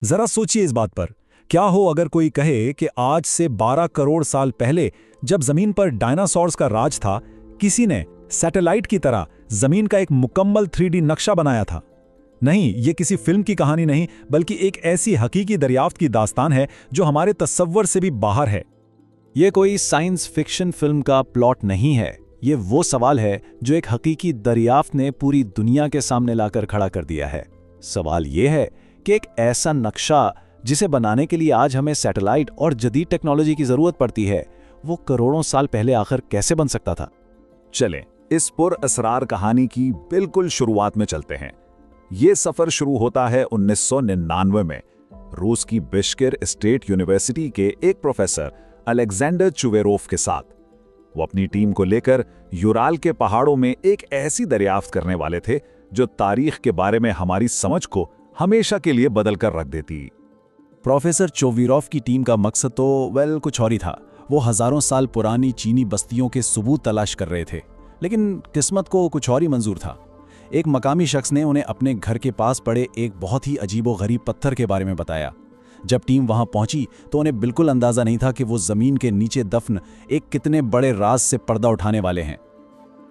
जरा सोचिए इस बात पर। क्या हो अगर कोई कहे कि आज से 12 करोड़ साल पहले, जब जमीन पर डायनासोर्स का राज था, किसी ने सैटेलाइट की तरह जमीन का एक मुकम्मल 3D नक्शा बनाया था। नहीं, ये किसी फिल्म की कहानी नहीं, बल्कि एक ऐसी हकीकी दरियाफ्त की दास्तान है जो हमारे तसव्वुर से भी बाहर है। ये कोई साइंस फिक्शन फिल्म का प्लॉट नहीं है। ये वो सवाल है जो एक हकीकी दरियाफ्त ने पूरी दुनिया के सामने लाकर खड़ा कर दिया है। सवाल ये है कि एक ऐसा नक्शा जिसे बनाने के लिए आज हमें सैटेलाइट और जदीद टेक्नोलॉजी की जरूरत पड़ती है, वो करोड़ों साल पहले आखिर कैसे बन सकता था। चलें, इस पुरअसरार कहानी की बिल्कुल शुरुआत में चलते हैं। ये सफर शुरू होता है 1999 में रूस की बिश्केर स्टेट यूनिवर्सिटी के एक प्रोफेसर अलेक्जेंडर चुवेरोव के साथ। वो अपनी टीम को लेकर यूराल के पहाड़ों में एक ऐसी दरियाफ्त करने वाले थे जो तारीख के बारे में हमारी समझ को हमेशा के लिए बदल कर रख देती। प्रोफेसर चोवीरोव की टीम का मकसद तो कुछ और ही था। वो हजारों साल पुरानी चीनी बस्तियों के सबूत तलाश कर रहे थे, लेकिन किस्मत को कुछ और ही मंजूर था। एक मकामी शख्स ने उन्हें अपने घर के पास पड़े एक बहुत ही अजीबोगरीब पत्थर के बारे में बताया। जब टीम वहां पहुंची तो उन्हें बिल्कुल अंदाजा नहीं था कि वो जमीन के नीचे दफन एक कितने बड़े राज से पर्दा उठाने वाले हैं।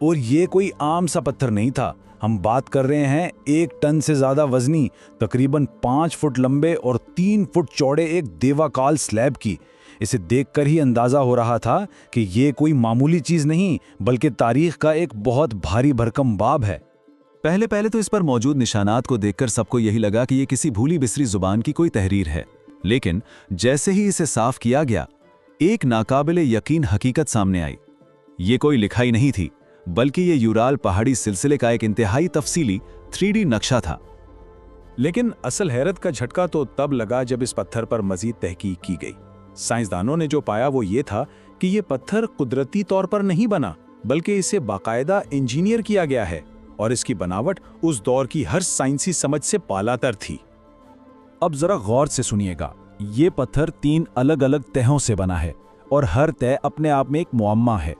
और ये कोई आम सा पत्थर नहीं था। हम बात कर रहे हैं 1 टन से ज्यादा वजनी, तकरीबन 5 फुट लंबे और 3 फुट चौड़े एक देवाकाल स्लैब की। इसे देखकर ही अंदाजा हो रहा था कि ये कोई मामूली चीज नहीं, बल्कि तारीख का एक बहुत भारी भरकम बाब है। पहले तो इस पर मौजूद निशानात को देखकर सबको यही लगा कि ये किसी भूली बिसरी जुबान की कोई तहरीर है, लेकिन जैसे ही इसे साफ किया गया, एक नाकाबिले यकीन हकीकत सामने आई। ये कोई लिखाई नहीं थी, बल्कि ये यूराल पहाड़ी सिलसिले का एक इंतहाई तफसीली 3D नक्शा था। लेकिन असल हैरत का झटका तो तब लगा जब इस पत्थर पर मजीद तहकीक की गई। साइंसदानों ने जो पाया वो ये था कि ये पत्थर कुदरती तौर पर नहीं बना, बल्कि इसे बाकायदा इंजीनियर किया गया है, और इसकी बनावट उस दौर की हर साइंसी समझ से पालातर थी। अब जरा गौर से सुनिएगा। ये पत्थर 3 अलग अलग तहों से बना है, और हर तह अपने आप में एक मुअम्मा है।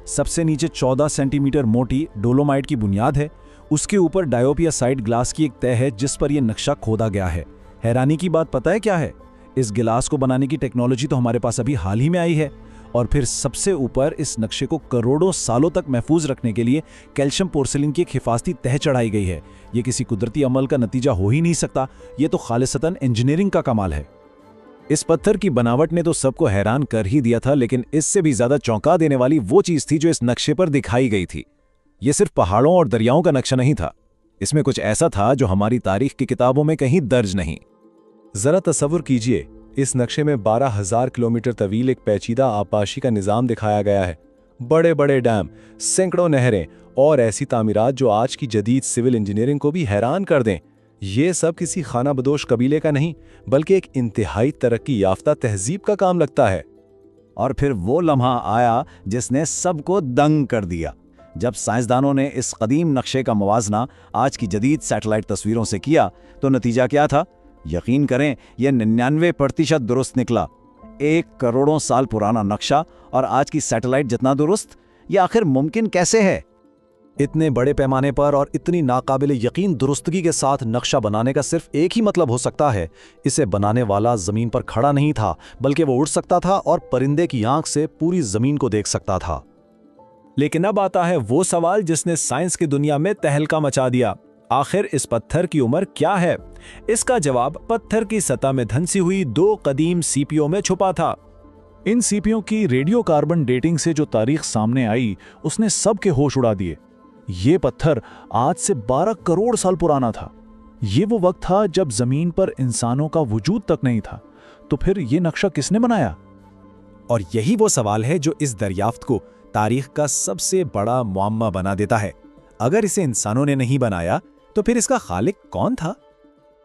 सबसे नीचे 14 सेंटीमीटर मोटी डोलोमाइट की बुनियाद है। उसके ऊपर डायोपिया साइड ग्लास की एक तह है जिस पर यह नक्शा खोदा गया है। हैरानी की बात पता है क्या है? इस गिलास को बनाने की टेक्नोलॉजी तो हमारे पास अभी हाल ही में आई है। और फिर सबसे ऊपर इस नक्शे को करोड़ों सालों तक महफूज रखने के लिए कैल्शियम पोर्सिलिन की एक हिफाजती तह चढ़ाई गई है। यह किसी कुदरती अमल का नतीजा हो ही नहीं सकता। यह तो खालिसतन इंजीनियरिंग का कमाल है। इस पत्थर की बनावट ने तो सबको हैरान कर ही दिया था, लेकिन इससे भी ज्यादा चौंका देने वाली वो चीज थी जो इस नक्शे पर दिखाई गई थी। यह सिर्फ पहाड़ों और दरियाओं का नक्शा नहीं था। इसमें कुछ ऐसा था जो हमारी तारीख की किताबों में कहीं दर्ज नहीं। जरा तसव्वुर कीजिए, इस नक्शे में 12,000 किलोमीटर तवील एक पेचीदा आबपाशी का निजाम दिखाया गया है। बड़े बड़े डैम, सैकड़ों नहरें और ऐसी तामीरात जो आज की जदीद सिविल इंजीनियरिंग को भी हैरान कर दें। ये सब किसी खाना बदोश कबीले का नहीं, बल्कि एक इंतहाई तरक्की याफ्ता तहजीब का काम लगता है। और फिर वो लम्हा आया जिसने सबको दंग कर दिया, जब साइंसदानों ने इस कदीम नक्शे का मुवाजना आज की जदीद सैटेलाइट तस्वीरों से किया तो नतीजा क्या था? यकीन करें, यह 99% दुरुस्त निकला। 1 करोड़ों साल पुराना नक्शा और आज की सैटेलाइट जितना दुरुस्त, यह आखिर मुमकिन कैसे है? इतने बड़े पैमाने पर और इतनी नाकाबिले यकीन दुरुस्तगी के साथ नक्शा बनाने का सिर्फ एक ही मतलब हो सकता है। इसे बनाने वाला जमीन पर खड़ा नहीं था, बल्कि वो उड़ सकता था और परिंदे की आंख से पूरी जमीन को देख सकता था। लेकिन अब आता है वो सवाल जिसने साइंस की दुनिया में तहलका मचा दिया। आखिर इस पत्थर की उम्र क्या है? इसका जवाब पत्थर की सतह में धंसी हुई 2 कदीम सीपियों में छुपा था। इन सीपियों की रेडियो कार्बन डेटिंग से जो तारीख सामने आई, उसने सबके होश उड़ा दिए। ये पत्थर आज से 12 करोड़ साल पुराना था। ये वो वक्त था जब जमीन पर इंसानों का वजूद तक नहीं था। तो फिर ये नक्शा किसने बनाया? और यही वो सवाल है जो इस दरियाफ्त को तारीख का सबसे बड़ा मुअम्मा बना देता है। अगर इसे इंसानों ने नहीं बनाया तो फिर इसका खालिक कौन था?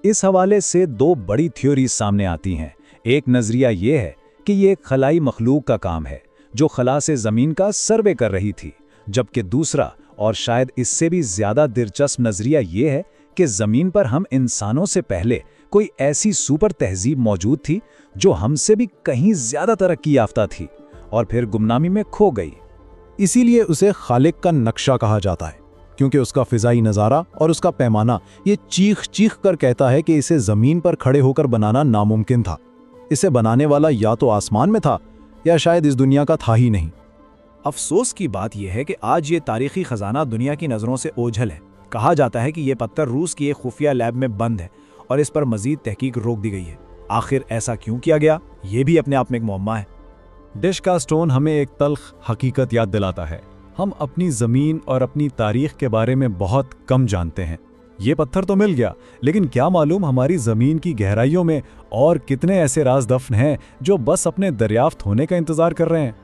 इस हवाले से 2 बड़ी थ्योरीज सामने आती हैं। एक नजरिया ये है कि ये एक खलाई मखलूक का काम है जो खला से जमीन का सर्वे कर रही थी, जबकि दूसरा और शायद इससे भी ज्यादा दिलचस्प नजरिया ये है कि जमीन पर हम इंसानों से पहले कोई ऐसी सुपर तहजीब मौजूद थी जो हमसे भी कहीं ज्यादा तरक्की याफ्ता थी और फिर गुमनामी में खो गई। इसीलिए उसे खालिक का नक्शा कहा जाता है। क्योंकि उसका फिजाई नज़ारा और उसका पैमाना ये चीख चीख कर कहता है कि इसे ज़मीन पर खड़े होकर बनाना नामुमकिन था। इसे बनाने वाला या तो आसमान में था या शायद इस दुनिया का था ही नहीं। अफसोस की बात यह है कि आज ये तारीखी खजाना दुनिया की नज़रों से ओझल है। कहा जाता है कि यह पत्थर रूस की एक खुफिया लैब में बंद है और इस पर मजीद तहकीक रोक दी गई है। आखिर ऐसा क्यों किया गया, ये भी अपने आप में एक मुअम्मा है। डिश का स्टोन हमें एक तल्ख हकीकत याद दिलाता है। हम अपनी ज़मीन और अपनी तारीख के बारे में बहुत कम जानते हैं। ये पत्थर तो मिल गया, लेकिन क्या मालूम हमारी ज़मीन की गहराइयों में और कितने ऐसे राज दफन हैं जो बस अपने दरियाफ्त होने का इंतज़ार कर रहे हैं।